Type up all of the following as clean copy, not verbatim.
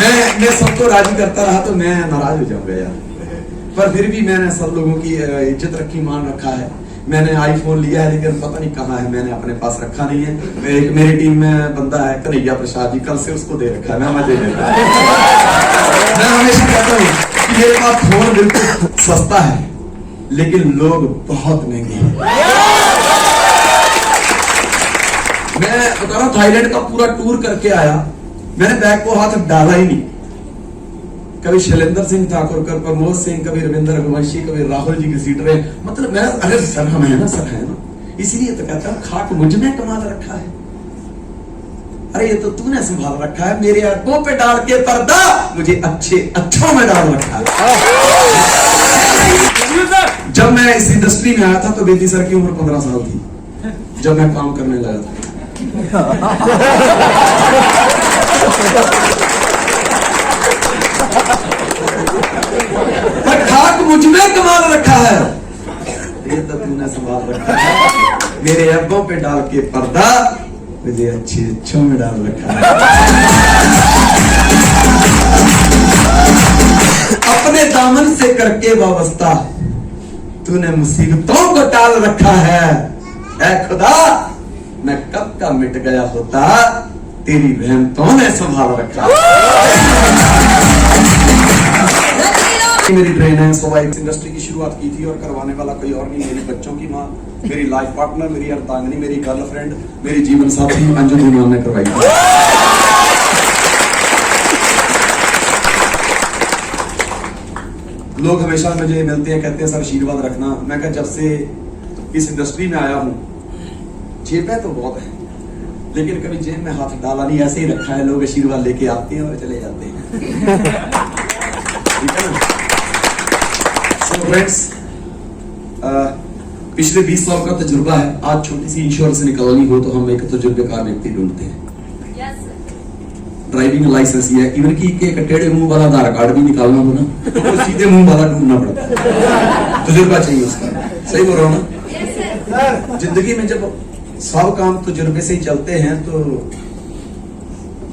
मैं सबको राजी करता रहा तो मैं नाराज हो जाऊंगा यार। पर फिर भी मैंने सब लोगों की इज्जत रखी, मान रखा है। मैंने आईफोन लिया है लेकिन पता नहीं कहाँ है, मैंने अपने पास रखा नहीं है। एक मेरी टीम में बंदा है कन्हैया प्रसाद जी, कल से उसको दे रखा है, मैं मजे लेता हूं। मैं हमेशा कहता हूँ कि मेरे पास फोन बिल्कुल सस्ता है लेकिन लोग बहुत महंगे हैं। मैं बता रहा हूं थाईलैंड का पूरा टूर करके आया, मैंने बैग को हाथ डाला ही नहीं। कभी शैलेंद्र सिंह ठाकुर, कभी प्रमोद सिंह, कभी रविंद्र रघुवंशी, कभी राहुल जी की सीट रहे। मतलब मैं अरे सर हम है ना, सर है ना, इसीलिए तो कहता हूं खाक मुझ में कमाल रखा है। अरे ये तो तूने संभाल रखा है, मेरे आंखों पे डाल के पर्दा मुझे अच्छों में डाल रखा है। जब मैं इस इंडस्ट्री में आया था तो बेटी सर की उम्र 15 साल थी जब मैं काम करने लगा था। खाक मुझ में कमाल रखा है, ये तो तूने संभाल रखा है, मेरे अब्बों पे डाल के पर्दा मुझे अच्छों में डाल रखा है। अपने दामन से करके वाबस्ता तूने मुसीबतों को टाल रखा है। ऐ खुदा मैं कब का मिट गया होता, तेरी रहमतों ने संभाल रखा। मेरी ट्रेन है सोवा इंडस्ट्री की शुरुआत की थी और करवाने वाला कोई और नहीं, मेरे बच्चों की माँ, मेरी लाइफ पार्टनर, मेरी अर्धांगिनी, मेरी गर्लफ्रेंड, मेरी जीवन साथी अंजू धीमान ने करवाई थी। लोग हमेशा मुझे मिलते हैं, कहते हैं सर आशीर्वाद रखना। मैं कहा जब से इस इंडस्ट्री में आया हूं जेबें तो बहुत है लेकिन कभी जेब में हाथ डाला नहीं, ऐसे ही रखा है। लोग आशीर्वाद लेके आते हैं और चले जाते हैं। ठीक है ना? सो फ्रेंड्स, पिछले 20 साल का तजुर्बा है। आज छोटी सी इंश्योरेंस निकालनी हो तो हम एक तजुर्बेकार व्यक्ति ढूंढते हैं। ड्राइविंग लाइसेंस है, इवन की एक टेढ़े मुंह वाला आधार कार्ड भी निकालना हो ना तो सीधे मुंह वाला ढूंढना पड़ता है, तजुर्बा चाहिए उसका। सही बोल रहा हूं ना? जिंदगी में जब सब काम तजुर्बे से ही चलते हैं तो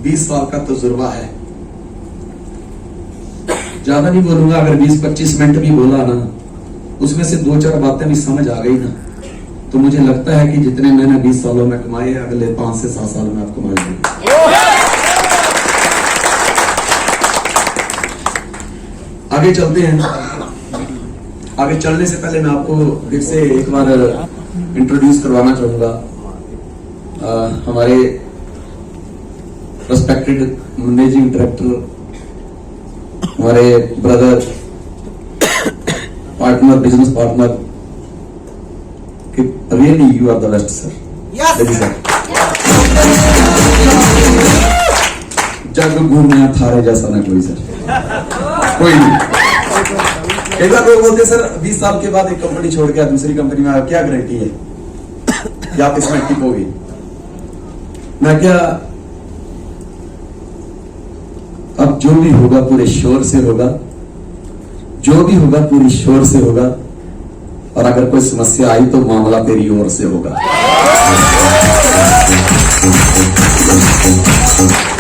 20 साल का तजुर्बा है। ज्यादा नहीं बोलूंगा, अगर 20-25 मिनट भी बोला ना उसमें से 2-4 बातें भी समझ आ गई ना तो मुझे लगता है कि जितने मैंने 20 सालों में कमाए अगले 5 से 7 साल में आप कमा लेंगे। आगे चलते हैं। आगे चलने से पहले मैं आपको फिर से एक बार इंट्रोड्यूस करवाना चाहूंगा हमारे रिस्पेक्टेड मैनेजिंग डायरेक्टर, हमारे ब्रदर, पार्टनर, बिजनेस पार्टनर, कि really you are the best sir. जग घूमने थारे जैसा ना कोई सर, कोई नहीं। कई बार लोग बोलते सर 20 साल के बाद एक कंपनी छोड़ के दूसरी कंपनी में क्या गारंटी है कि आप इसमें टिकोगे? मैं क्या, अब जो भी होगा पूरे शोर से होगा, जो भी होगा पूरी शोर से होगा, और अगर कोई समस्या आई तो मामला तेरी ओर से होगा।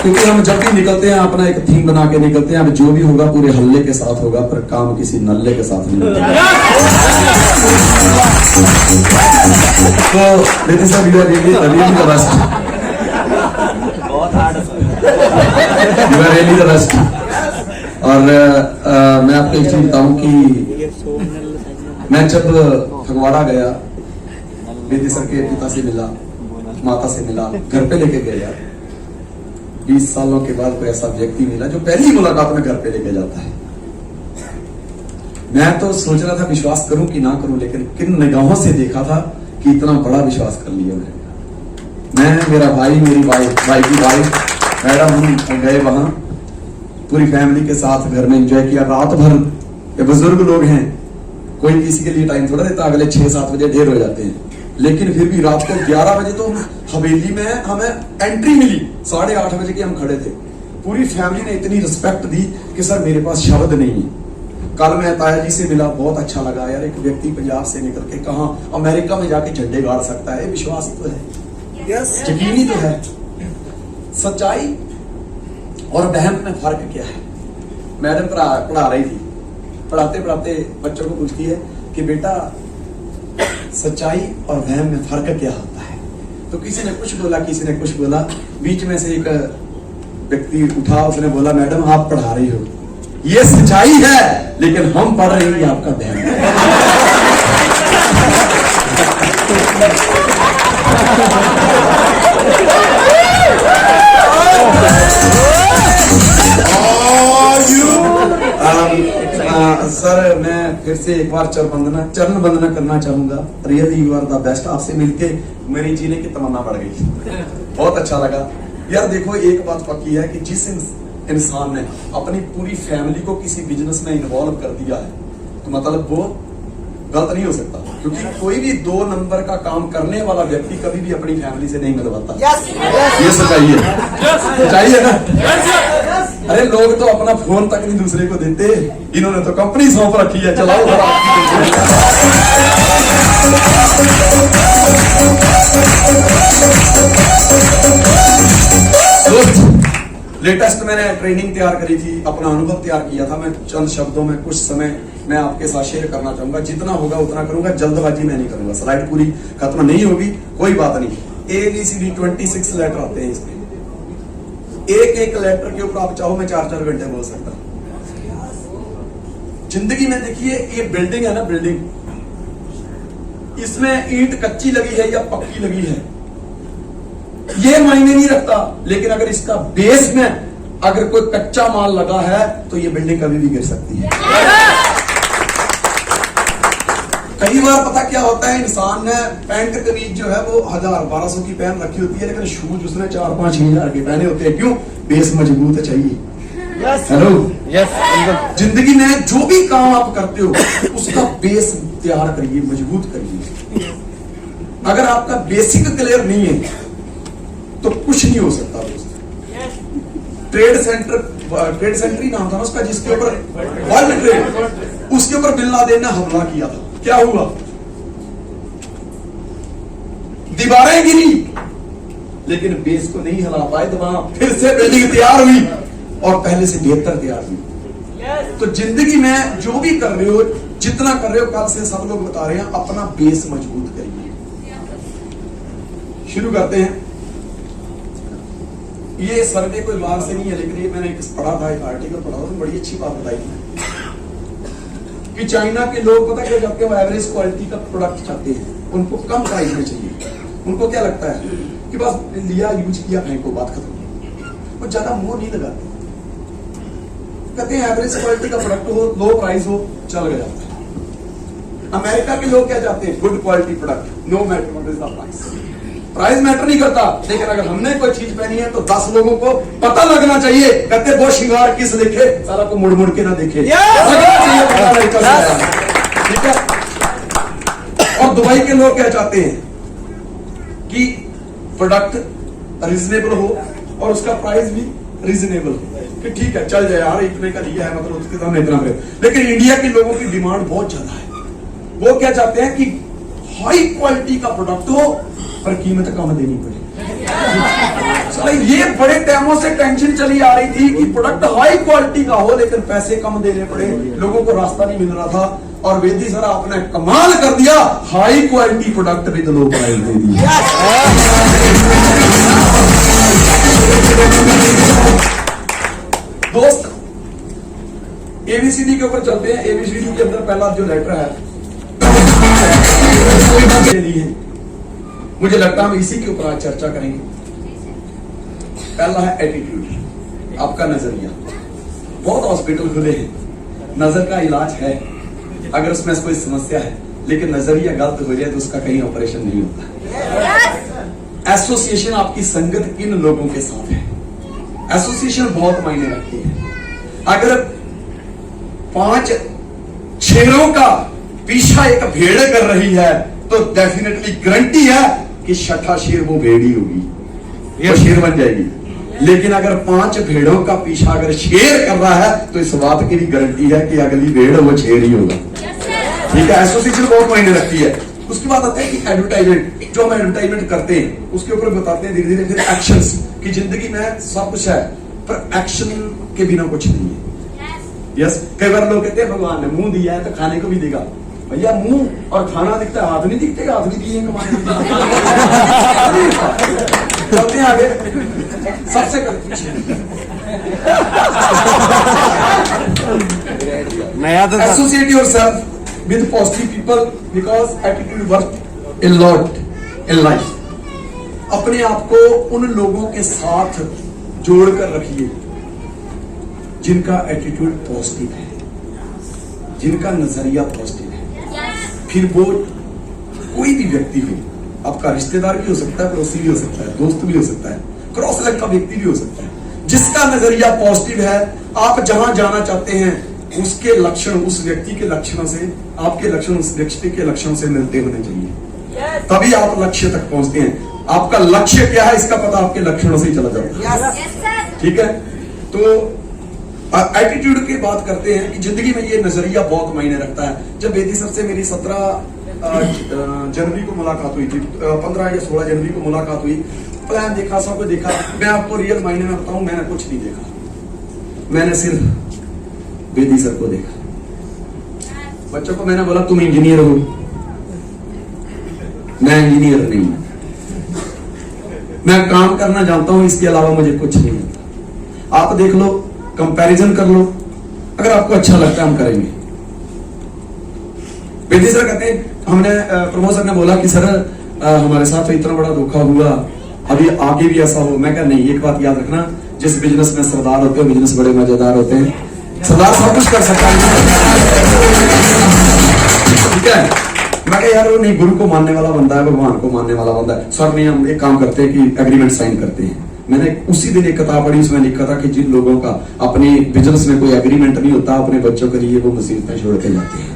क्योंकि हम जब भी निकलते हैं अपना एक थीम बना के निकलते हैं, अब जो भी होगा पूरे हल्ले के साथ होगा पर काम किसी नल्ले के साथ नहीं होगा। तो लेकिन sir you are really the best, you are really the best. और मैं आपको एक चीज बताऊं कि मैं जब फगवाड़ा गया, बेटी सर के पिता से मिला, माता से मिला, घर पे लेके गया। 20 सालों के बाद कोई ऐसा व्यक्ति मिला जो पहली मुलाकात में घर पे लेके जाता है। मैं तो सोच रहा था विश्वास करूं कि ना करूं, लेकिन किन निगाहों से देखा था कि इतना बड़ा विश्वास कर लिया मैं, मेरा भाई, मेरी भाई की वाइफ, मैडम, हम गए वहां पूरी फैमिली के साथ, घर में एंजॉय किया। रात भर, ये बुजुर्ग लोग हैं, कोई किसी के लिए टाइम थोड़ा देता, अगले 6-7 बजे ढेर हो जाते हैं, लेकिन फिर भी रात को 11 बजे तो हवेली में हमें एंट्री मिली, 8:30 बजे के हम खड़े थे। पूरी फैमिली ने इतनी रिस्पेक्ट दी कि सर मेरे पास शब्द नहीं है। कल मैं ताया जी से मिला, बहुत अच्छा लगा यार, एक व्यक्ति पंजाब से निकल के कहां अमेरिका में जाके झंडे गाड़ सकता है, विश्वास तो है, यकीन ही तो है, सच्चाई और वहम में फर्क क्या है। मैडम पढ़ा रही थी, पढ़ाते पढ़ाते बच्चों को पूछती है कि बेटा सच्चाई और वहम में फर्क क्या होता है। तो किसी ने कुछ बोला, किसी ने कुछ बोला, बीच में से एक व्यक्ति उठा, उसने बोला मैडम आप पढ़ा रही हो, ये सच्चाई है, लेकिन हम पढ़ रहे हैं आपका वहम है। सर मैं फिर से एक बार चरण वंदना करना चाहूंगा। Really you are the best. आपसे मिलके मेरी जीने की तमन्ना बढ़ गई, बहुत अच्छा लगा यार। देखो एक बात पक्की है कि जिस इंसान ने अपनी पूरी फैमिली को किसी बिजनेस में इन्वॉल्व कर दिया है, तो मतलब वो गलत नहीं हो सकता, क्योंकि कोई भी 2 नंबर का काम करने वाला व्यक्ति कभी भी अपनी फैमिली से नहीं मिलवाता। ये सच्चाई है, सच्चाई है ना। अरे लोग तो अपना फोन तक नहीं दूसरे को देते, इन्होंने तो कंपनी सौंप रखी है, चलाओ भरा। लेटेस्ट मैंने ट्रेनिंग तैयार करी थी, अपना अनुभव तैयार किया था। मैं चंद शब्दों में कुछ समय मैं आपके साथ शेयर करना चाहूंगा, जितना होगा उतना करूंगा, जल्दबाजी मैं नहीं करूंगा। स्लाइड पूरी खत्म नहीं होगी, कोई बात नहीं। ABCD 26 लेटर आते हैं इसमें, एक एक लेटर के ऊपर आप चाहो मैं 4-4 घंटे बोल सकता हूं। जिंदगी में देखिए ये बिल्डिंग है ना, बिल्डिंग, इसमें ईंट कच्ची लगी है या पक्की लगी है ये मायने नहीं रखता, लेकिन अगर इसका बेस में अगर कोई कच्चा माल लगा है तो ये बिल्डिंग कभी भी गिर सकती है। कई बार पता क्या होता है, इंसान ने पैंट कमीज जो है वो 1000-1200 की पहन रखी होती है, लेकिन शूज उसने 4-5 हजार के पहने होते हैं। क्यों? बेस मजबूत चाहिए। हेलो, जिंदगी में जो भी काम आप करते हो उसका बेस तैयार करिए, मजबूत करिए। अगर आपका बेसिक क्लियर नहीं है तो कुछ नहीं हो सकता दोस्त। ट्रेड सेंटर ही नाम था उसका, जिसके ऊपर वर्ल्ड ट्रेड, उसके ऊपर बिन लादेन ने हमला किया था। क्या हुआ? दीवारें गिरी, लेकिन बेस को नहीं हिला पाए, तो वहां फिर से बिल्डिंग तैयार हुई और पहले से बेहतर तैयार हुई। तो जिंदगी में जो भी कर रहे हो, जितना कर रहे हो, कल से सब लोग बता रहे हैं अपना बेस मजबूत करिए। शुरू करते हैं। ये सर्वे कोई बाहर से नहीं है, लेकिन ये मैंने पढ़ा था, एक आर्टिकल पढ़ा था, बड़ी अच्छी बात बताई थी कि चाइना के लोग पता क्या चाहते हैं, वो एवरेज क्वालिटी का प्रोडक्ट चाहते हैं, उनको कम प्राइस में चाहिए। उनको क्या लगता है कि बस लिया, यूज किया, फेंको, बात खत्म। वो ज्यादा मोह नहीं लगाते, कहते हैं एवरेज क्वालिटी का प्रोडक्ट हो, लो प्राइस हो, चल गया। अमेरिका के लोग क्या चाहते हैं? Good quality product, no matter what is the price. Price matter नहीं करता, लेकिन अगर हमने कोई चीज पहनी है तो 10 लोगों को पता लगना चाहिए। कहते वो श्रृंगार किस देखे, सारा को मुड़ मुड़ के ना देखे, ठीक है। और दुबई के लोग क्या चाहते हैं कि प्रोडक्ट रीजनेबल हो और उसका प्राइस भी रीजनेबल हो, कि ठीक है चल जाए यार, इतने का लिया है, मतलब उसके सामने इतना पे। लेकिन इंडिया के लोगों की डिमांड बहुत ज्यादा है। वो क्या चाहते हैं कि हाई क्वालिटी का प्रोडक्ट हो पर कीमत कम देनी पड़े। ये बड़े टाइमों से टेंशन चली आ रही थी कि प्रोडक्ट हाई क्वालिटी का हो लेकिन पैसे कम देने पड़े, लोगों को रास्ता नहीं मिल रहा था। और वेदी सर आपने कमाल कर दिया, high quality product with low price दे दिया। दोस्त ABCD के ऊपर चलते हैं। ABCD के अंदर पहला जो लेटर है मुझे लगता है हम इसी के ऊपर आज चर्चा करेंगे। पहला है एटीट्यूड, आपका नजरिया। बहुत हॉस्पिटल खुले हैं, नजर का इलाज है अगर उसमें कोई समस्या है, लेकिन नजरिया गलत हो जाए तो उसका कहीं ऑपरेशन नहीं होता। एसोसिएशन, आपकी संगत किन लोगों के साथ है, एसोसिएशन बहुत मायने रखती है। अगर 5 शेरों का पीछा एक भेड़ कर रही है तो डेफिनेटली गारंटी है कि 6ठा शेर वो भेड़ ही होगी, वो शेर बन जाएगी। लेकिन अगर 5 भेड़ों का पीछा अगर शेर कर रहा है तो इस बात की भी गारंटी है कि अगली भेड़ वो शेर ही होगा। ठीक है, एसोसिएशन बहुत मायने रखती है। उसके बाद आता है कि एडवर्टाइजमेंट, जो हम एडवर्टाइजमेंट करते हैं उसके ऊपर बताते हैं धीरे धीरे। फिर एक्शंस, की जिंदगी में सब कुछ है, पर एक्शन के बिना कुछ नहीं है। यस, कई बार लोग कहते हैं भगवान ने मुंह दिया है तो खाने को भी देगा। भैया मुंह और खाना दिखता है, हाथ नहीं दिखते, हाथ भी दिए कमाने के लिए। चलते हैं आगे, सबसे associate yourself with positive people because attitude work a lot in life. अपने आप को उन लोगों के साथ जोड़कर रखिए जिनका एटीट्यूड पॉजिटिव है, जिनका नजरिया पॉजिटिव है। फिर वो कोई भी व्यक्ति हो, आपका रिश्तेदार भी हो सकता है, पड़ोसी भी हो सकता है, दोस्त भी हो सकता है, क्रॉस लाइन का व्यक्ति भी हो सकता है। जिसका नजरिया पॉजिटिव है, आप जहां जाना चाहते हैं उसके लक्षण उस व्यक्ति के लक्षणों से, आपके लक्षण उस व्यक्ति के लक्षणों से मिलते होने चाहिए, तभी आप लक्ष्य तक पहुंचते हैं। आपका लक्ष्य क्या है इसका पता आपके लक्षणों से ही चला जाता है। ठीक है, तो एटीट्यूड की बात करते हैं कि जिंदगी में ये नजरिया बहुत मायने रखता है। जब बेदी सर से मेरी 17 जनवरी को मुलाकात हुई थी, 15 या 16 जनवरी को मुलाकात हुई, प्लान देखा, सब कुछ देखा। मैं आपको रियल मायने में बताऊं, मैंने कुछ नहीं देखा, मैंने सिर्फ बेदी सर को देखा। बच्चों को मैंने बोला तुम इंजीनियर हो, मैं इंजीनियर नहीं हूं, मैं काम करना जानता हूं, इसके अलावा मुझे कुछ नहीं आता। आप देख लो, कंपैरिजन कर लो, अगर आपको अच्छा लगता है हम करेंगे। बेदी सर कहते हैं, हमने प्रमोद सर ने बोला कि सर हमारे साथ तो इतना बड़ा धोखा हुआ, अभी आगे भी ऐसा हो। मैं कहा नहीं, एक बात याद रखना, जिस बिजनेस में सरदार होते हैं बिजनेस बड़े मजेदार होते हैं। सरदार सब कुछ कर सकता है, ठीक है। मैं कहा यार वो नहीं, गुरु को मानने वाला बंदा है, भगवान को मानने वाला बंदा है। सर नहीं, हम एक काम करते हैं कि एग्रीमेंट साइन करते हैं। मैंने उसी दिन एक किताब पढ़ी, उसमें लिखा था कि जिन लोगों का अपने बिजनेस में कोई एग्रीमेंट नहीं होता, अपने बच्चों के लिए वो मुसीबतें छोड़ते जाते हैं।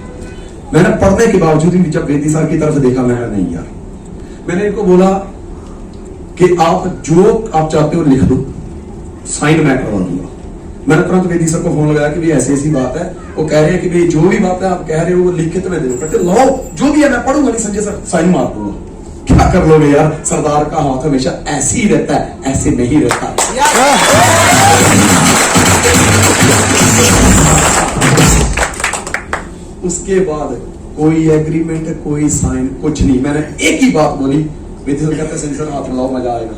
मैंने पढ़ने के बावजूद भी जब बेदी सर की तरफ देखा, मैंने नहीं यार, मैंने इनको बोला कि आप जो आप चाहते हो लिख दो, साइन मैं करवा दूंगा। मैंने तुरंत बेदी सर को फोन लगाया कि भाई ऐसी ऐसी बात है। वो कह रहे हैं कि भाई जो भी बात है आप कह रहे हो वो लिख के तो मैं दे दूंगा। लाओ जो भी है मैं पढ़ूंगा नहीं, संजय सर साइन मार दूंगा। क्या कर लोगे यार, सरदार का हाथ हमेशा ऐसे ही रहता है, ऐसे नहीं रहता। उसके बाद कोई एग्रीमेंट, कोई साइन, कुछ नहीं। मैंने एक ही बात बोली, बेदी सर कहते संजय सर हाथ मिलाओ, मजा आएगा।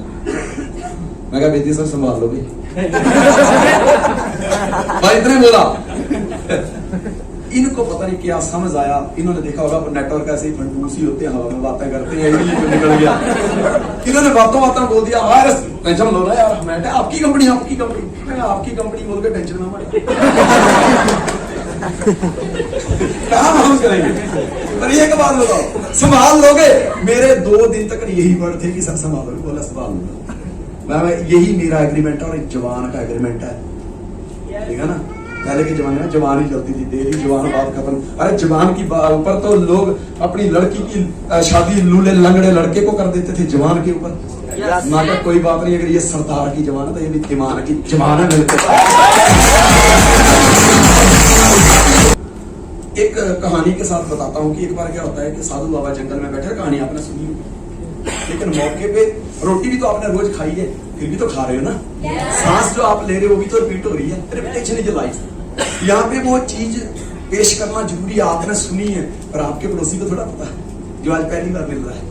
मैं कहा बेदी सर संभाल लो भाई। भाई इतने बोला, इनको पता नहीं क्या समझ आया। इन्होंने देखा होगा नेटवर्क ऐसे ही फंडूसी होते हैं, हवा में बातें करते हैं, निकल गया। इन्होंने बातों बातों बोल दिया, वायरस टेंशन लो रहा है यार, मैं आपकी कंपनी, आपकी कंपनी, आपकी कंपनी बोल के टेंशन में पड़े। कहाँ हम करेंगे? पर एक बात बताओ, संभाल लोगे? मेरे 2 दिन तक यही वर्ड थे कि सर संभालो, बोला संभाल लो। मैं यही मेरा एग्रीमेंट है, और एक जवान का एग्रीमेंट है, ठीक है ना। पहले के जमाने में जवान ही चलती थी, देरी जवान बात खत्म। अरे जवान की ऊपर तो लोग अपनी लड़की की शादी लूले लंगड़े लड़के को कर देते थे, जवान के ऊपर नाटक। कोई बात नहीं, अगर ये सरदार की जवान है तो ये भी ईमान की जवान है। मिलकर एक कहानी के साथ बताता हूँ कि एक बार क्या होता है कि साधु बाबा जंगल में बैठे, कहानी आपने सुनी होगी, लेकिन मौके पे रोटी भी तो आपने रोज खाई है, फिर भी तो खा रहे हो ना। सांस जो आप ले रहे हो वो भी तो रिपीट हो रही है, रिपीटेशन इज लाइफ। यहाँ पे वो चीज पेश करना जरूरी है, आपने सुनी है, पर आपके पड़ोसी को थोड़ा पता है जो आज पहली बार मिल रहा है।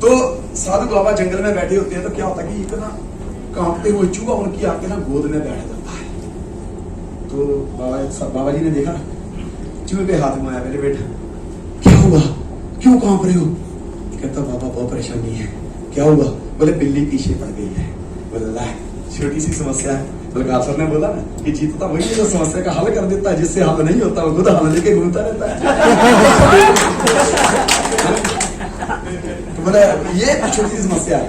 तो साधु बाबा जंगल में बैठे होते हैं, तो क्या होता है कि एक ना कांपते हुए चूहा उनकी आके ना गोद में बैठ जाता है। तो बाबा जी ने देखा, चूहे पे हाथ घुमाया, मेरे बेटा क्या हुआ, क्यों कांप रहे हो? कहता बाबा बहुत परेशानी है। क्या हुआ? बोले बिल्ली पीछे पड़ गई है। बोला छोटी सी समस्या है। बलकार सर ने बोला ना कि जीतता वही जो समस्या का हल कर देता है, जिससे हल नहीं होता वो खुद हल लेके घूमता रहता है। तो बोला ये छोटी सी समस्या है।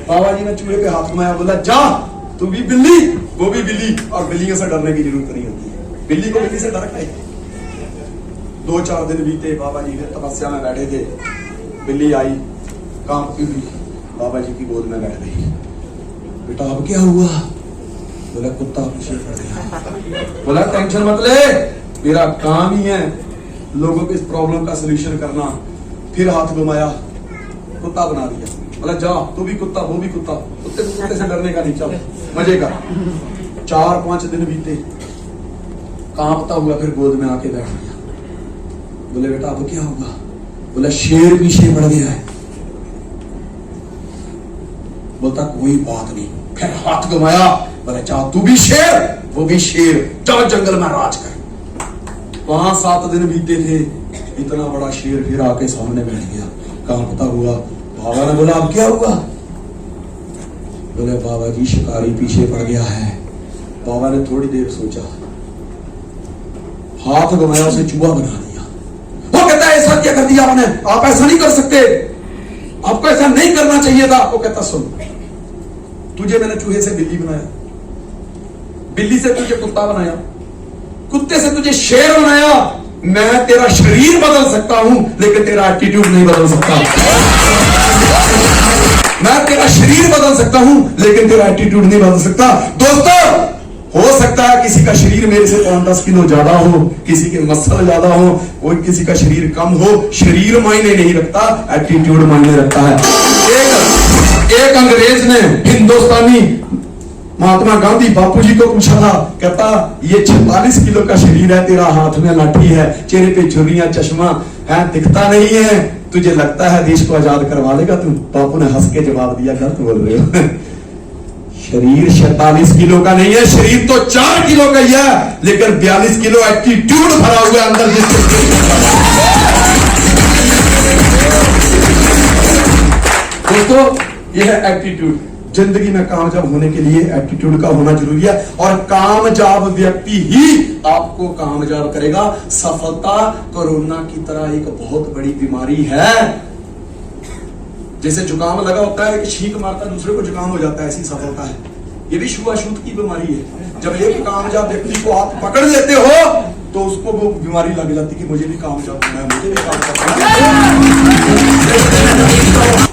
बाबा जी ने चूहे पे हाथ घुमाया, बोला जा तू भी बिल्ली, वो भी बिल्ली, और बिल्लियों से डरने की जरूरत नहीं होती है, बिल्ली को बिल्ली से डर है। 2-4 दिन बीते, बाबा जी फिर तपस्या में बैठे थे, बिल्ली आई कांपती हुई बाबा जी की गोद में बैठ गई। बेटा अब क्या हुआ? बोला कुत्ता पीछे पड़ गया। बोला टेंशन मत ले, मेरा काम ही है लोगों के इस प्रॉब्लम का सलूशन करना। फिर हाथ घुमाया, कुत्ता बना दिया। बोला जा तू भी कुत्ता, वो भी कुत्ता, कुत्ते से डरने का नहीं, चल मजे का। 4-5 दिन बीते, कांपता हुआ फिर गोद में आके बैठ गया। बोले बेटा अब क्या होगा? बोला शेर पीछे पड़ गया है। बोलता कोई बात नहीं, फिर हाथ घुमाया, बोला जा तू भी शेर वो भी शेर, चल जंगल में राज कर। वहां 7 दिन बीते थे, इतना बड़ा शेर फिर आके सामने बैठ गया कांपता हुआ। बाबा ने बोला अब क्या हुआ? बोले बाबा जी शिकारी पीछे पड़ गया है। बाबा ने थोड़ी देर सोचा, हाथ घुमाया, उसे चूहा बना दिया। वो कहता है ऐसा क्या कर दिया आपने? आप ऐसा नहीं कर सकते, आपको ऐसा नहीं करना चाहिए था। वो कहता सुन, तुझे मैंने चूहे से बिल्ली बनाया, बिल्ली से तुझे कुत्ता बनाया, कुत्ते से तुझे शेर बनाया। मैं तेरा शरीर बदल सकता हूं लेकिन तेरा एटीट्यूड नहीं बदल सकता। मैं तेरा शरीर बदल सकता हूं लेकिन तेरा एटीट्यूड नहीं बदल सकता। दोस्तों, हो सकता है किसी का शरीर मेरे से 5-10 किलो ज्यादा हो, किसी के मसल ज्यादा हो, कोई किसी का शरीर कम हो। शरीर मायने नहीं रखता, एटीट्यूड मायने रखता है। एक अंग्रेज ने हिंदुस्तानी महात्मा गांधी बापूजी को पूछा था, कहता ये 46 किलो का शरीर है, तेरा हाथ में लाठी है, चेहरे पे झुर्रियां, चश्मा है, दिखता नहीं है, तुझे लगता है देश को आजाद करवा लेगा तू? बापू ने हंस के जवाब दिया, गलत बोल रहे हो। शरीर 46 किलो का नहीं है, शरीर तो 4 किलो का ही है, लेकिन 42 किलो एटीट्यूड भरा हुआ है अंदर जिसके। दोस्तों यह है एटीट्यूड। जिंदगी में कामयाब होने के लिए एटीट्यूड का होना जरूरी है, और कामयाब व्यक्ति ही आपको कामयाब करेगा। सफलता कोरोना की तरह एक बहुत बड़ी बीमारी है। जैसे जुकाम लगा होता है, कि छींक मारता दूसरे को जुकाम हो जाता है, ऐसी सफलता है। ये भी छुआछूत की बीमारी है। जब एक कामयाब व्यक्ति को आप पकड़ लेते हो तो उसको वो बीमारी लग जाती कि मुझे भी कामयाब होना है, मुझे भी कामयाब होना है।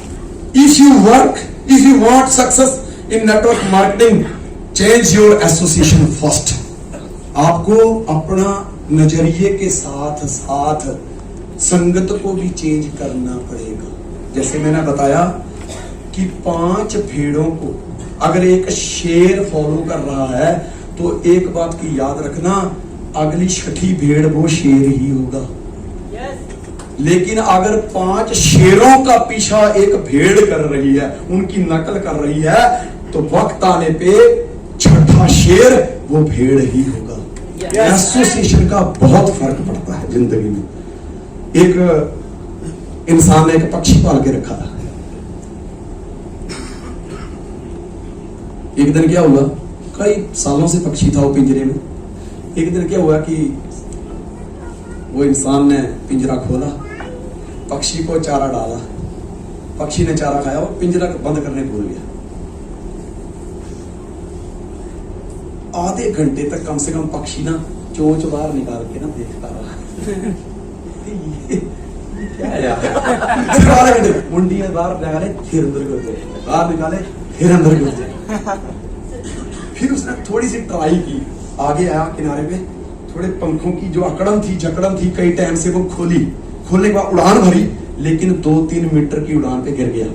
If you work, if you want success in network marketing, change your association first. आपको अपना नजरिए के साथ साथ संगत को भी चेंज करना पड़ेगा। जैसे मैंने बताया कि 5 भेड़ों को अगर एक शेर फॉलो कर रहा है तो एक बात की याद रखना, अगली 6ठी भेड़ वो शेर ही होगा। लेकिन अगर 5 शेरों का पीछा एक भेड़ कर रही है, उनकी नकल कर रही है, तो वक्त आने पे 6ठा शेर वो भेड़ ही होगा। एसोसिएशन का बहुत फर्क पड़ता है जिंदगी में। एक इंसान ने एक पक्षी पाल के रखा था। एक दिन क्या हुआ, कई सालों से पक्षी था वो पिंजरे में। एक दिन क्या हुआ कि वो इंसान ने पिंजरा खोला, पक्षी को चारा डाला, पक्षी ने चारा खाया और पिंजरा बंद करने भूल गया। आधे घंटे तक कम से कम पक्षी ना चोंच बाहर निकाल के ना देखता रहा। क्या है यार? फिर आधे घंटे मुंडियां बाहर निकाले, फिर अंदर कर दे, बाहर निकाले, फिर अंदर कर दे। फिर उसने थोड़ी सी ट्राई की, आगे आया किनारे पे, थोड़े पंखों की जो अकड़न थी, जकड़न थी, कई टाइम से वो खोली, खोलने के बाद उड़ान भरी, लेकिन 2-3 मीटर की उड़ान पे गिर गया।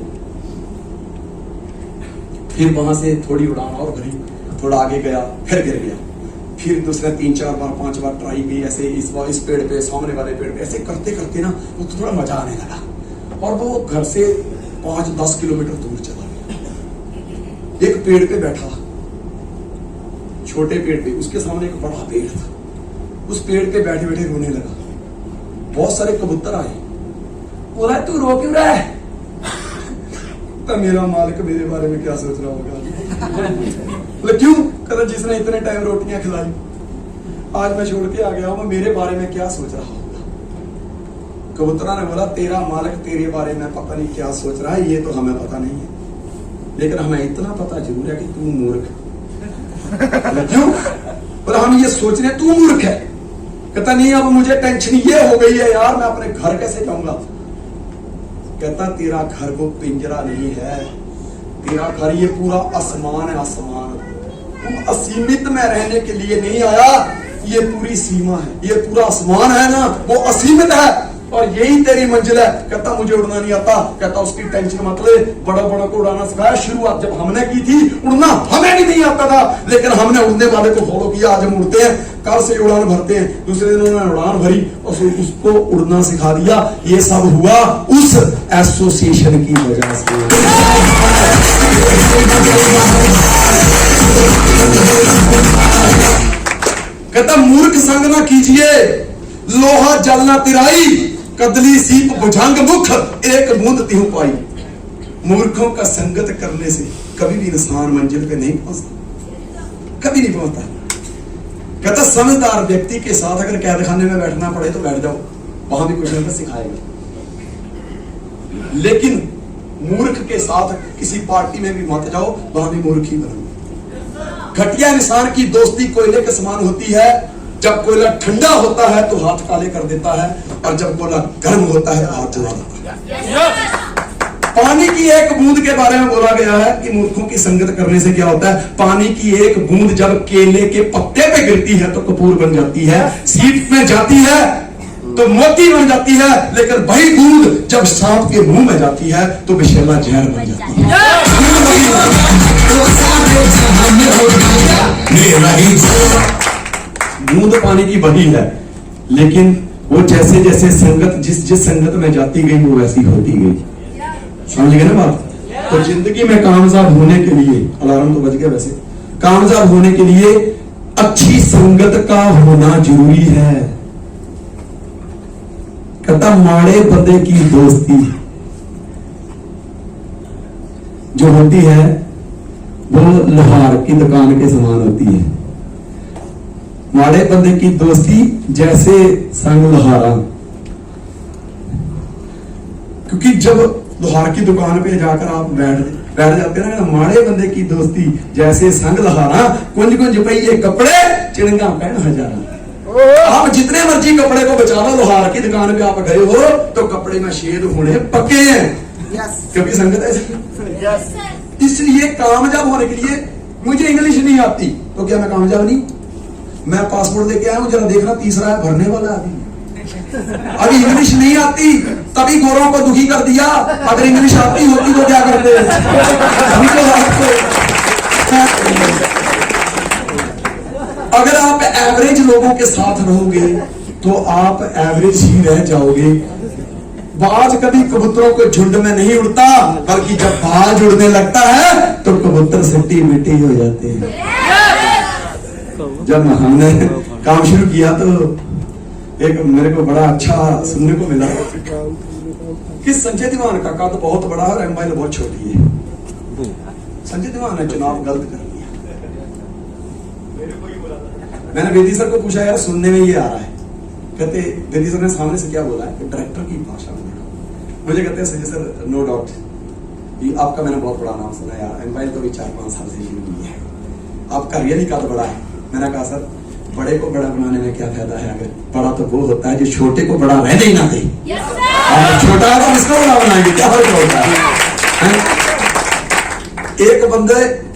फिर वहां से थोड़ी उड़ान और भरी, थोड़ा आगे गया, फिर गिर गया। फिर दूसरा 3-4 बार 5 बार ट्राई की, ऐसे इस पेड़ पे, सामने वाले पेड़ पे, ऐसे करते करते ना वो थोड़ा मजा आने लगा और वो घर से 5-10 किलोमीटर दूर चला गया। एक पेड़ पे बैठा, छोटे पेड़ पे, उसके सामने एक बड़ा पेड़ था। उस पेड़ पे बैठे बैठे रोने लगा। बहुत सारे कबूतर आए, बोला तू रो क्यों रहा है? तो मेरा मालिक मेरे बारे में क्या सोच रहा होगा? बोले क्यों? कहता जिसने इतने टाइम रोटियां खिलाई, आज मैं छोड़ के आ गया हूं, मेरे बारे में क्या सोच रहा होगा? कबूतरा ने बोला तेरा मालिक तेरे बारे में पता नहीं क्या सोच रहा है, ये तो हमें पता नहीं है, लेकिन हमें इतना पता जरूर है कि तू मूर्ख। क्यों? बोला हम ये सोच रहे तू मूर्ख है। कहता नहीं, अब मुझे टेंशन ये हो गई है यार, मैं अपने घर कैसे जाऊंगा? कहता तेरा घर को पिंजरा नहीं है, तेरा घर ये पूरा आसमान है, आसमान। तुम असीमित में रहने के लिए नहीं आया, ये पूरी सीमा है, ये पूरा आसमान है ना वो असीमित है, और यही तेरी मंजिल है। कहता मुझे उड़ना नहीं आता, कहता उसकी टेंशन मत ले, बड़ा बड़ा को उड़ाना सिखाया। शुरुआत जब हमने की थी उड़ना हमें भी नहीं आता था, लेकिन हमने उड़ने वाले को फॉलो किया, आज हम उड़ते हैं, कल से उड़ान भरते हैं। दूसरे दिन उन्होंने उड़ान भरी और उसको उड़ना सिखा दिया। ये सब हुआ उस एसोसिएशन की वजह से। कहता मूर्ख संग ना कीजिए, लोहा जलना तिराई, कदली सीप भुजंग मुख, एक बूंद तिहु पाई। मूर्खों का संगत करने से कभी भी इंसान मंजिल पे नहीं पहुंचता, कभी नहीं पहुंचता। कहता समझदार व्यक्ति के साथ अगर कैद खाने में बैठना पड़े तो बैठ जाओ, वहां भी कुछ ना कुछ सिखाएगा। लेकिन मूर्ख के साथ किसी पार्टी में भी मत जाओ, वहां भी मूर्ख ही बनो। घटिया इंसान की दोस्ती कोयले के समान होती है। जब कोयला ठंडा होता है तो हाथ काले कर देता है, और जब कोयला गर्म होता है तो हाथ जला देता है। पानी की एक बूंद के बारे में बोला गया है कि मूर्खों की संगत करने से क्या होता है। पानी की एक बूंद जब केले के पत्ते पे गिरती है तो कपूर बन जाती है, सीप में जाती है तो मोती बन जाती है, लेकिन वही बूंद जब सांप के मुंह में जाती है तो विषैला जहर बन जाती है। बूंद पानी की बही है, लेकिन वो जैसे जैसे संगत जिस संगत में जाती गई वो वैसी होती गई। समझ गए ना बात। तो जिंदगी में कामयाब होने के लिए, अलार्म तो बज गया वैसे, कामयाब होने के लिए अच्छी संगत का होना जरूरी है। कहता माड़े बंदे की दोस्ती जो होती है वो लोहार की दुकान के समान होती है। माड़े बंदे की दोस्ती जैसे संग लोहारा, क्योंकि जब लोहार की दुकान पे जाकर आप बैठ जाते हैं ना, माड़े बंदे की दोस्ती जैसे संग लोहारा, कुंज कुंज पहिए कपड़े चिड़ंगा पहन हजारा। आप जितने मर्जी कपड़े को बचा लो, लोहार की दुकान पे आप गए हो तो कपड़े में छेद होने पक्के हैं, क्योंकि संगत है। इसलिए कामयाब होने के लिए, मुझे इंग्लिश नहीं आती तो क्या मैं कामयाब नहीं? मैं पासपोर्ट लेके आया हूं, जरा देखना तीसरा है भरने वाला अभी इंग्लिश नहीं आती, तभी गोरों को दुखी कर दिया। अगर इंग्लिश आती होती तो क्या करते? अगर आप एवरेज लोगों के साथ रहोगे तो आप एवरेज ही रह जाओगे। बाज कभी कबूतरों के झुंड में नहीं उड़ता, बल्कि जब बाज उड़ने लगता है तो कबूतर सिट्टी मिट्टी हो जाते हैं। जब हमने काम शुरू किया तो एक मेरे को बड़ा अच्छा सुनने को मिला कि संजय दीवान का कद बहुत बड़ा है और एम्बाइल बहुत छोटी है। संजय दीवान ने चुनाव गलत कर लिया। मैंने बेदी सर को पूछा, यार सुनने में ये आ रहा है। कहते बेदी सर ने सामने से क्या बोला है, डायरेक्टर की भाषा में। मुझे कहते हैं संजय सर नो डाउट आपका मैंने बहुत बड़ा नाम सुना यार, एम्पायर तो भी 4-5 साल से शुरू किया है, आपका रियली कद बड़ा है। मैंने कहा सर बड़े को बड़ा बनाने में क्या फायदा है, अगर बड़ा तो वो होता है जो छोटे को बड़ा रहने ही ना दे। छोटा है तो इसको बड़ा बनाएंगे, क्या फर्क होता है?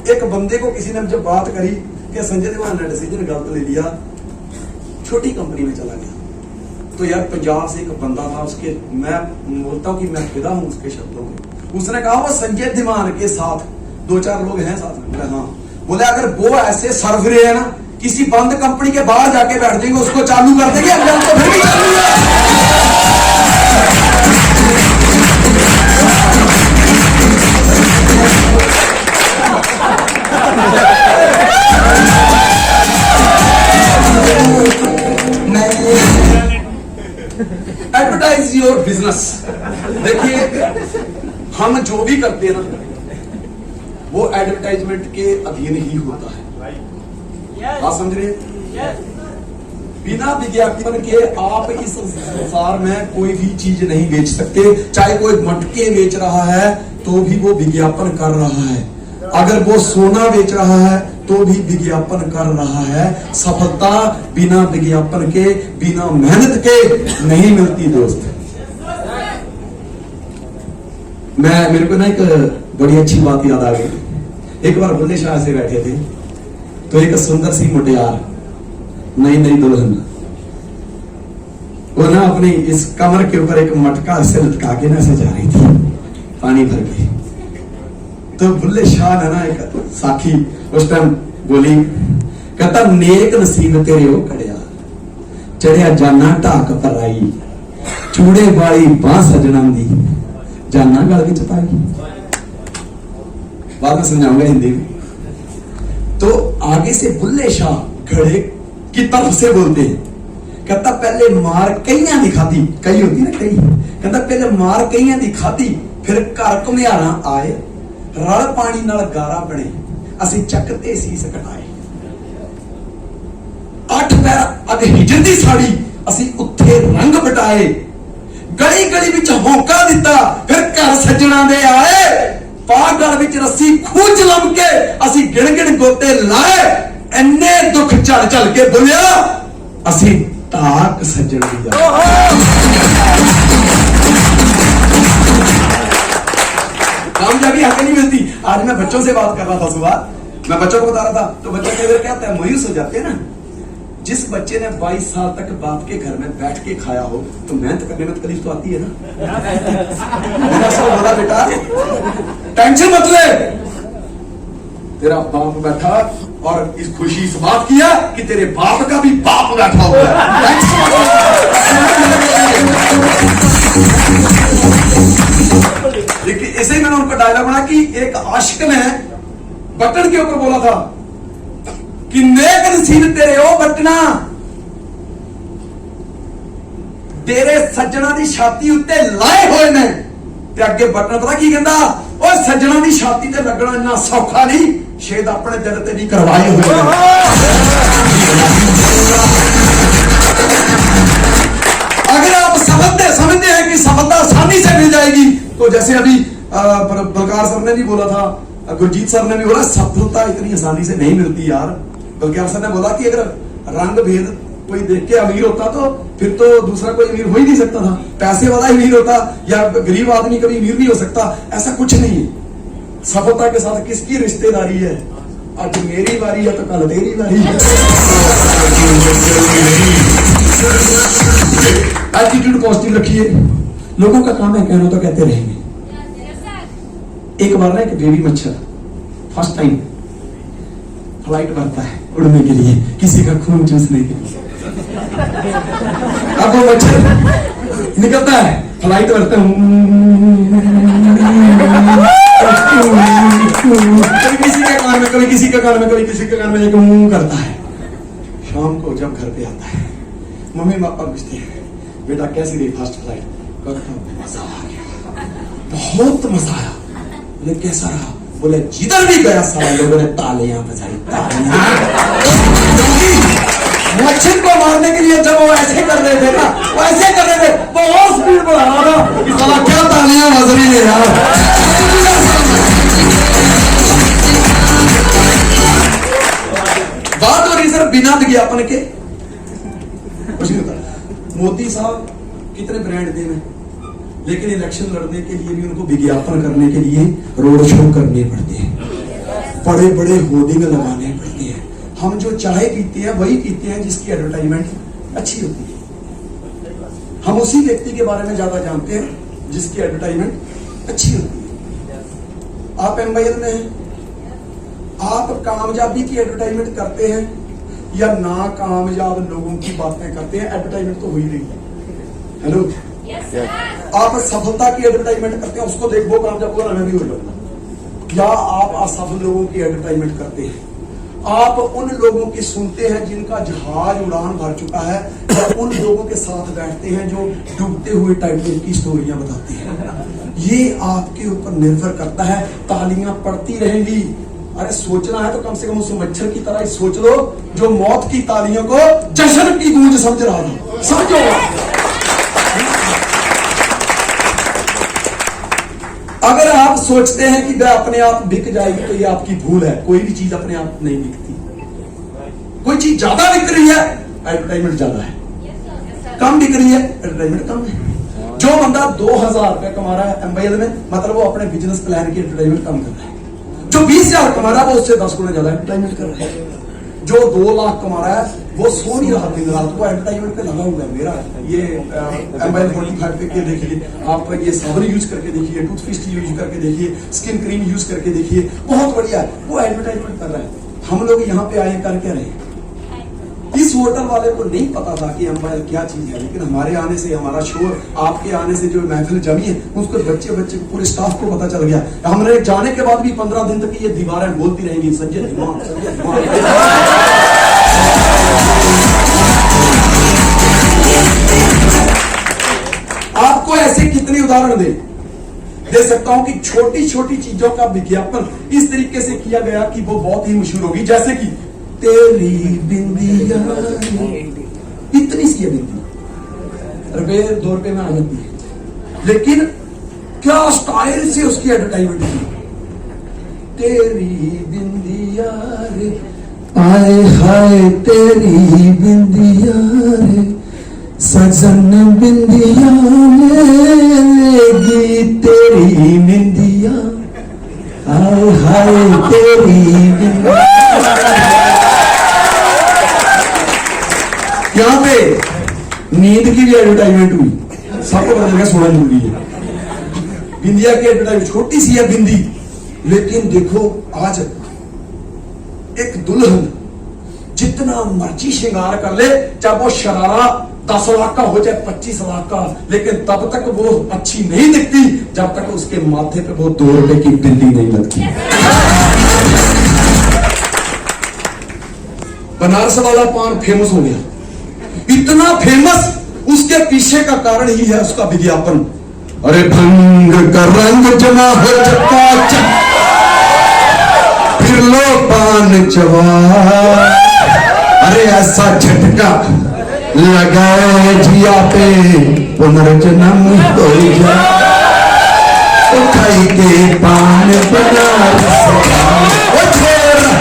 एक बंदे को किसी ने जब बात करी कि संजय दीवान ने डिसीजन गलत ले लिया, छोटी कंपनी में चला गया, तो यार पंजाब से एक बंदा था, उसके मैं बोलता हूँ कि मैं फिदा हूँ उसके शब्दों के। उसने कहा वो संजय दीवान के साथ 2-4 लोग हैं साथ में। बोले हाँ। बोले अगर वो ऐसे सर्व रहे हैं ना, किसी बंद कंपनी के बाहर जाके बैठ जाएंगे, उसको चालू कर देंगे, तो फिर भी चालू है। Advertise your business. देखिए हम जो भी करते हैं ना वो एडवर्टाइजमेंट के अधीन ही होता है। बात समझ रहे हैं? बिना विज्ञापन के आप इस संसार में कोई भी चीज नहीं बेच सकते। चाहे कोई मटके बेच रहा है तो भी वो विज्ञापन कर रहा है, अगर वो सोना बेच रहा है तो भी विज्ञापन कर रहा है। सफलता बिना विज्ञापन के, बिना मेहनत के नहीं मिलती दोस्त। मेरे को ना एक बड़ी अच्छी बात याद आ गई। एक बार बुल्ले शाह से बैठे थे तो एक सुंदर सी मुटियार, नई नई दुल्हन, वो ना अपनी इस कमर के ऊपर एक मटका से लटका के ना ऐसे जा रही थी पानी भर के। तो बुल्ले शाह ने ना एक साखी उस टाइम बोली, कहता नेक नसीब तेरे ओ कड़िया, चढ़िया जाना ढाक पर आई, चूड़े वाली बां सजना दी, जाना गल विच पाई। बाद में समझाऊंगा हिंदी में। तो आगे से बुल्ले शाह घड़े की तरफ से बोलते हैं, कहता पहले मार कईयां दी खाधी, कई होती ना कई, कहता पहले मार कईयां दी खाधी, फिर घर घुमियारा आए, रल पानी नाल गारा बने, असी चकते सीस कटाए, 8 पैर अग हिजर दी साड़ी, असी उत्थे रंग बटाए, गली गली विच होका दिता, फिर घर सज्जणा दे आए, पागल विच रस्सी खूंज लम के, असी गिण गिण गोते लाए, इन्ने दुख झल झल के बोलिया, असी ताक सज्जण दिया। कामयाबी हक नहीं मिलती। आज मैं बच्चों से बात कर रहा था सुबह, मैं बच्चों को बता रहा था, तो बच्चा कई बार कहता है, मायूस हो जाते हैं ना, जिस बच्चे ने 22 साल तक बाप के घर में बैठ के खाया हो, तो मेहनत करने में तकलीफ तो आती है ना। मैंने उसको बोला, बेटा टेंशन मत ले, तेरा बाप बैठा और इस खुशी इस बात किया कि तेरे बाप का भी बाप बैठा हुआ है। लेकिन ऐसे ही मैंने उनका डायलॉग बना कि एक आशिक ने बटन के ऊपर बोला था कि नेक नसीब तेरे ओ बटना, तेरे सज्जणा दी छाती उत्ते लाए होए ने, ते अगे बटन पता की कहंदा, ओ सज्जणा दी छाती ते लगना इन्ना सौखा नहीं, शेद अपने दिल ते नहीं करवाए हुए ने। अगर आप समझते हैं कि सफलता आसानी से मिल जाएगी, तो जैसे अभी बलकार सर ने भी बोला था, गुरजीत सर ने भी बोला, सफलता इतनी आसानी से नहीं मिलती यार। बलकार सर ने बोला कि अगर रंग भेद कोई देख के अमीर होता तो फिर तो दूसरा कोई अमीर हो ही नहीं सकता था, पैसे वाला ही अमीर होता, या गरीब आदमी कभी अमीर नहीं हो सकता, ऐसा कुछ नहीं है। सफलता के साथ किसकी रिश्तेदारी है? आज मेरी बारी है तो कल तेरी बारी है। एटीट्यूड पॉजिटिव रखिए, लोगों का काम है कहना तो कहते रहेंगे। एक बार ना एक बेबी मच्छर फर्स्ट टाइम फ्लाइट भरता है उड़ने के लिए, किसी का खून चूसने के लिए। अब वो मच्छर निकलता है, फ्लाइट भरता है, कभी किसी के कान में, कभी किसी के कान में, कभी किसी के कान में एक मुंह करता है। शाम को जब घर पे आता है, मम्मी पापा पूछते हैं, बेटा कैसी रही फर्स्ट फ्लाइट? मजा आ गया, बहुत मजा आया। बोले कैसा रहा? बोले जिधर भी गया सारे लोगों ने तालियां बजाई, तालियां। मच्छर को मारने के लिए जब वो ऐसे कर रहे थे ना, वो ऐसे कर रहे थे, बहुत स्पीड बढ़ा रहा था कि साला क्या तालियां बज रही है यार। बात हो रही सर बिना विज्ञापन के कुछ नहीं होता। मोदी साहब कितने ब्रांड दे में, लेकिन इलेक्शन लड़ने के लिए भी उनको विज्ञापन करने के लिए रोड शो करने पड़ते हैं, बड़े बड़े होर्डिंग लगाने पड़ते हैं। हम जो चाय पीते हैं वही पीते हैं जिसकी एडवर्टाइजमेंट अच्छी होती है। हम उसी व्यक्ति के बारे में ज्यादा जानते हैं जिसकी एडवर्टाइजमेंट अच्छी होती है। आप एमआईएल में हैं, आप कामयाबी की एडवर्टाइजमेंट करते हैं या नाकामयाब लोगों की बातें करते हैं? एडवर्टाइजमेंट तो हो ही रही है। हेलो, आप सफलता की एडवर्टाइजमेंट करते हैं, उसको देख वो कामयाब होगा, मैं भी हो जाऊंगा। या आप असफल लोगों की एडवर्टाइजमेंट करते हैं, आप उन लोगों की सुनते हैं जिनका जहाज उड़ान भर चुका है, या उन लोगों के साथ बैठते हैं जो डूबते हुए टाइटैनिक की स्टोरियां बताते हैं। ये आपके ऊपर निर्भर करता है। तालियां पड़ती रहेंगी। अरे सोचना है तो कम से कम उस मच्छर की तरह सोच लो जो मौत की तालियों को जश्न की गूंज समझ रहा था। समझो, अगर आप सोचते हैं कि वह अपने आप बिक जाएगी तो ये आपकी भूल है। कोई भी चीज अपने आप नहीं बिकती। कोई चीज ज्यादा बिक रही है, एडवर्टाइजमेंट ज्यादा है, कम बिक रही है, एडवर्टाइजमेंट कम है। जो बंदा 2000 रुपए कमा रहा है एमआईएल में, मतलब वो अपने बिजनेस प्लान की एडवर्टाइजमेंट कम कर रहा है। जो 20,000 कमा रहा है वो उससे 10 गुना ज्यादा एडवर्टाइजमेंट कर रहा है। जो 2 लाख कमा रहा है वो सो नहीं रहा दिन रात, वो एडवर्टाइजमेंट पे लगा हुआ है। मेरा ये ML45 पे देखिए, आप ये साबुन यूज करके देखिए, टूथपेस्ट यूज करके देखिए, स्किन क्रीम यूज करके देखिए, बहुत बढ़िया है। वो एडवर्टाइजमेंट कर रहा है। हम लोग यहाँ पे आए कर क्या रहे? इस होटल वाले को नहीं पता था कि एम्पायर क्या चीज है, लेकिन हमारे आने से, हमारा शो, आपके आने से जो महफिल जमी है, उसको बच्चे को, पूरे स्टाफ को पता चल गया। हमने जाने के बाद भी 15 दिन तक ये दीवारें बोलती रहेंगी, संजय धीमान, संजय धीमान। आपको ऐसे कितने उदाहरण दे सकता हूं कि छोटी छोटी चीजों का विज्ञापन इस तरीके से किया गया कि वो बहुत ही मशहूर होगी। जैसे कि तेरी बिंदिया, इतनी सी बिंदी ₹2 में आ जाती है, लेकिन क्या स्टाइल से उसकी एडवर्टाइजमेंट की। तेरी बिंदिया रे, आए हाय तेरी बिंदिया रे, सजन बिंदिया लेगी तेरी बिंदिया, आए हाय तेरी बिंदिया। यहाँ पे नींद की भी एडवर्टाइजमेंट हुई, सबको पता लगा सोना जरूरी है। बिंदिया की एडवर्टाइजमेंट, छोटी सी है बिंदी, लेकिन देखो आज एक दुल्हन जितना मर्जी श्रृंगार कर ले, चाहे वो शरारा 10 लाख का हो जाए 25 लाख का, लेकिन तब तक वो अच्छी नहीं दिखती जब तक उसके माथे पे वो ₹2 की बिंदी नहीं लगती। बनारस वाला पान फेमस हो गया, इतना फेमस, उसके पीछे का कारण ही है उसका विज्ञापन। अरे भंग का रंग जमा हो चकाचक, फिर लो पान चबा, अरे ऐसा झटका लगाए जिया पे, पुनर्जन्म हो जाए, उठाई के पान बनारस तेरा